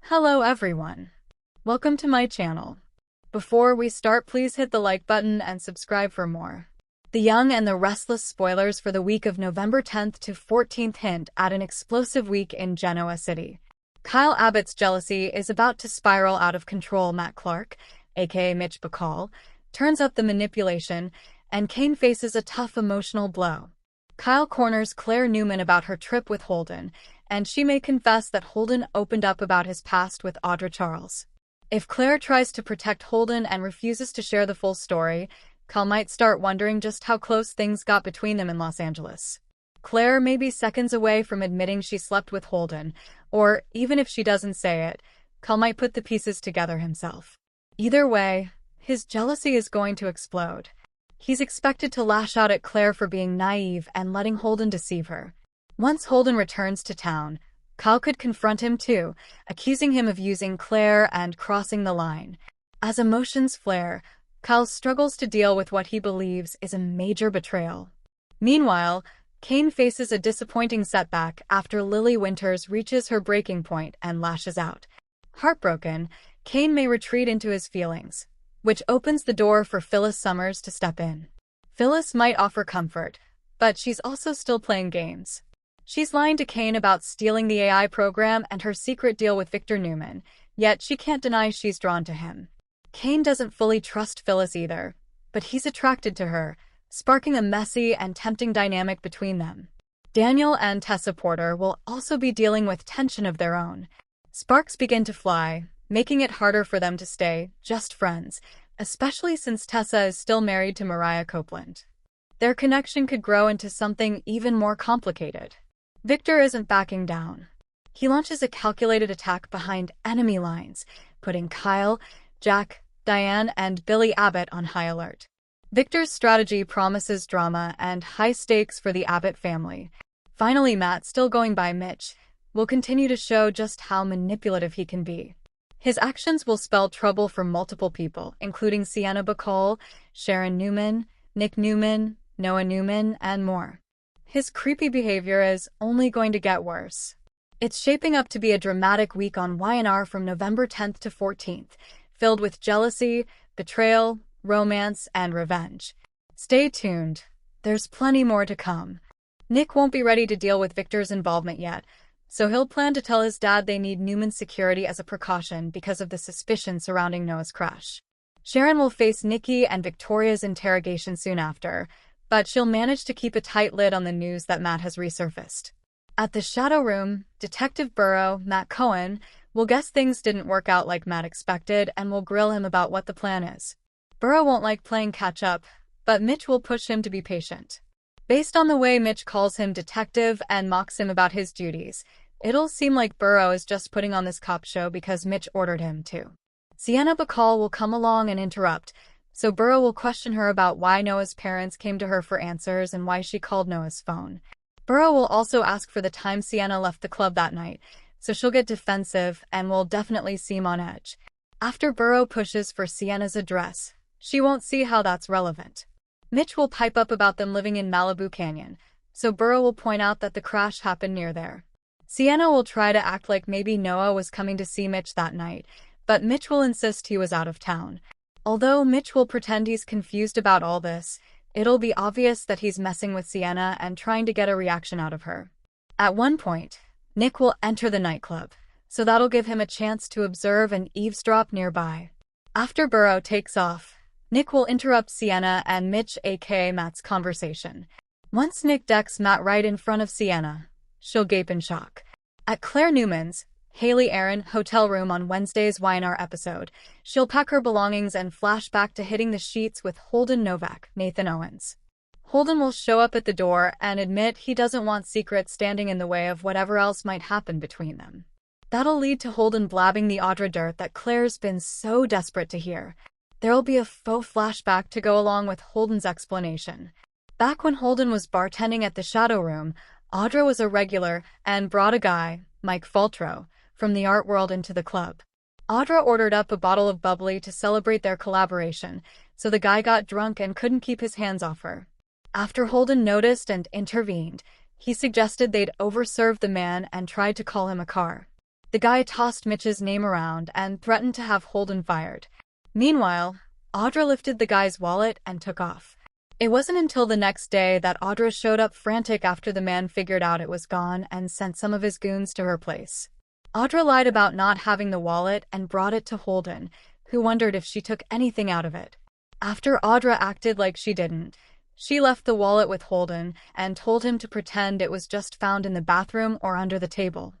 Hello everyone. Welcome to my channel. Before we start, please hit the like button and subscribe for more. The Young and the Restless spoilers for the week of November 10th to 14th hint at an explosive week in Genoa City. Kyle Abbott's jealousy is about to spiral out of control. Matt Clark, aka Mitch Bacall, turns up the manipulation, and Kane faces a tough emotional blow. Kyle corners Claire Newman about her trip with Holden, and she may confess that Holden opened up about his past with Audra Charles. If Claire tries to protect Holden and refuses to share the full story, Kyle might start wondering just how close things got between them in Los Angeles. Claire may be seconds away from admitting she slept with Holden, or even if she doesn't say it, Kyle might put the pieces together himself. Either way, his jealousy is going to explode. He's expected to lash out at Claire for being naive and letting Holden deceive her. Once Holden returns to town, Kyle could confront him too, accusing him of using Claire and crossing the line. As emotions flare, Kyle struggles to deal with what he believes is a major betrayal. Meanwhile, Kane faces a disappointing setback after Lily Winters reaches her breaking point and lashes out. Heartbroken, Kane may retreat into his feelings, which opens the door for Phyllis Summers to step in. Phyllis might offer comfort, but she's also still playing games. She's lying to Kane about stealing the AI program and her secret deal with Victor Newman, yet she can't deny she's drawn to him. Kane doesn't fully trust Phyllis either, but he's attracted to her, sparking a messy and tempting dynamic between them. Daniel and Tessa Porter will also be dealing with tension of their own. Sparks begin to fly, making it harder for them to stay just friends, especially since Tessa is still married to Mariah Copeland. Their connection could grow into something even more complicated. Victor isn't backing down. He launches a calculated attack behind enemy lines, putting Kyle, Jack, Diane, and Billy Abbott on high alert. Victor's strategy promises drama and high stakes for the Abbott family. Finally, Matt, still going by Mitch, will continue to show just how manipulative he can be. His actions will spell trouble for multiple people, including Sienna Bacall, Sharon Newman, Nick Newman, Noah Newman, and more. His creepy behavior is only going to get worse. It's shaping up to be a dramatic week on Y&R from November 10th to 14th, filled with jealousy, betrayal, romance, and revenge. Stay tuned. There's plenty more to come. Nick won't be ready to deal with Victor's involvement yet, so he'll plan to tell his dad they need Newman's security as a precaution because of the suspicion surrounding Noah's crash. Sharon will face Nikki and Victoria's interrogation soon after, but she'll manage to keep a tight lid on the news that Matt has resurfaced. At the Shadow Room, Detective Burrow, Matt Cohen, will guess things didn't work out like Matt expected and will grill him about what the plan is. Burrow won't like playing catch-up, but Mitch will push him to be patient. Based on the way Mitch calls him detective and mocks him about his duties, it'll seem like Burrow is just putting on this cop show because Mitch ordered him to. Sienna Bacall will come along and interrupt, so Burrow will question her about why Noah's parents came to her for answers and why she called Noah's phone. Burrow will also ask for the time Sienna left the club that night, so she'll get defensive and will definitely seem on edge. After Burrow pushes for Sienna's address, she won't see how that's relevant. Mitch will pipe up about them living in Malibu Canyon, so Burrow will point out that the crash happened near there. Sienna will try to act like maybe Noah was coming to see Mitch that night, but Mitch will insist he was out of town. Although Mitch will pretend he's confused about all this, it'll be obvious that he's messing with Sienna and trying to get a reaction out of her. At one point, Nick will enter the nightclub, so that'll give him a chance to observe and eavesdrop nearby. After Burrow takes off, Nick will interrupt Sienna and Mitch aka Matt's conversation. Once Nick decks Matt right in front of Sienna, she'll gape in shock. At Claire Newman's, Haley Aaron hotel room on Wednesday's Y&R episode, she'll pack her belongings and flash back to hitting the sheets with Holden Novak, Nathan Owens. Holden will show up at the door and admit he doesn't want secrets standing in the way of whatever else might happen between them. That'll lead to Holden blabbing the Audra dirt that Claire's been so desperate to hear. There'll be a faux flashback to go along with Holden's explanation. Back when Holden was bartending at the Shadow Room, Audra was a regular and brought a guy, Mike Faltro, from the art world into the club. Audra ordered up a bottle of bubbly to celebrate their collaboration, so the guy got drunk and couldn't keep his hands off her. After Holden noticed and intervened, he suggested they'd overserved the man and tried to call him a car. The guy tossed Mitch's name around and threatened to have Holden fired. Meanwhile, Audra lifted the guy's wallet and took off. It wasn't until the next day that Audra showed up frantic after the man figured out it was gone and sent some of his goons to her place. Audra lied about not having the wallet and brought it to Holden, who wondered if she took anything out of it. After Audra acted like she didn't, she left the wallet with Holden and told him to pretend it was just found in the bathroom or under the table.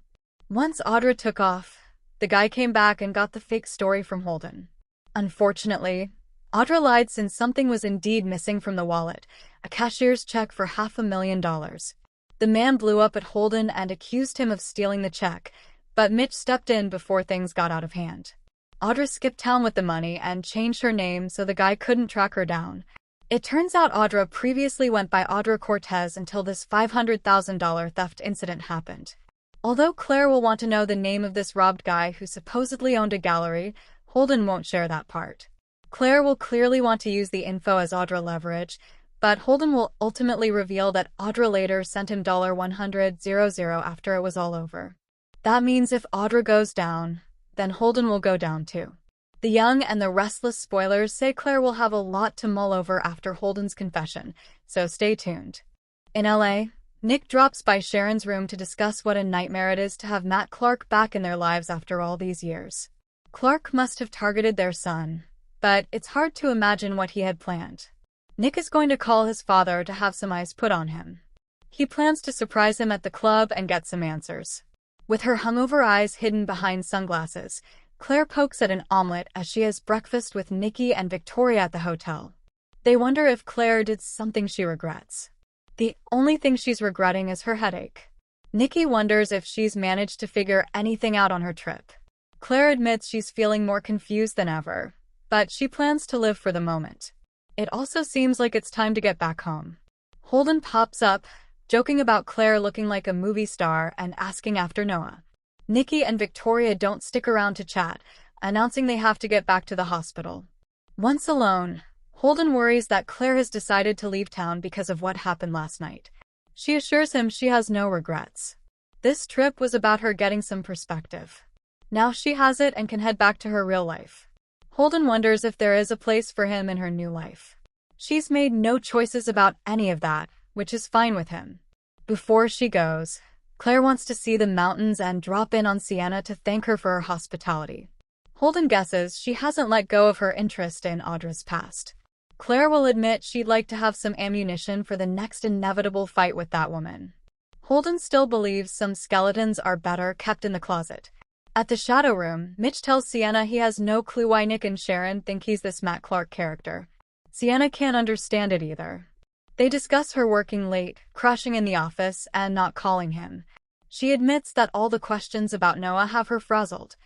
Once Audra took off, the guy came back and got the fake story from Holden. Unfortunately, Audra lied since something was indeed missing from the wallet, a cashier's check for $500,000. The man blew up at Holden and accused him of stealing the check, but Mitch stepped in before things got out of hand. Audra skipped town with the money and changed her name so the guy couldn't track her down. It turns out Audra previously went by Audra Cortez until this $500,000 theft incident happened. Although Claire will want to know the name of this robbed guy who supposedly owned a gallery, Holden won't share that part. Claire will clearly want to use the info as Audra leverage, but Holden will ultimately reveal that Audra later sent him $100,000 after it was all over. That means if Audra goes down, then Holden will go down too. The Young and the Restless spoilers say Claire will have a lot to mull over after Holden's confession, so stay tuned. In LA, Nick drops by Sharon's room to discuss what a nightmare it is to have Matt Clark back in their lives after all these years. Clark must have targeted their son, but it's hard to imagine what he had planned. Nick is going to call his father to have some eyes put on him. He plans to surprise him at the club and get some answers. With her hungover eyes hidden behind sunglasses, Claire pokes at an omelet as she has breakfast with Nikki and Victoria at the hotel. They wonder if Claire did something she regrets. The only thing she's regretting is her headache. Nikki wonders if she's managed to figure anything out on her trip. Claire admits she's feeling more confused than ever, but she plans to live for the moment. It also seems like it's time to get back home. Holden pops up, joking about Claire looking like a movie star and asking after Noah. Nikki and Victoria don't stick around to chat, announcing they have to get back to the hospital. Once alone, Holden worries that Claire has decided to leave town because of what happened last night. She assures him she has no regrets. This trip was about her getting some perspective. Now she has it and can head back to her real life. Holden wonders if there is a place for him in her new life. She's made no choices about any of that, which is fine with him. Before she goes, Claire wants to see the mountains and drop in on Sienna to thank her for her hospitality. Holden guesses she hasn't let go of her interest in Audra's past. Claire will admit she'd like to have some ammunition for the next inevitable fight with that woman. Holden still believes some skeletons are better kept in the closet. At the Shadow Room, Mitch tells Sienna he has no clue why Nick and Sharon think he's this Matt Clark character. Sienna can't understand it either. They discuss her working late, crashing in the office, and not calling him. She admits that all the questions about Noah have her frazzled.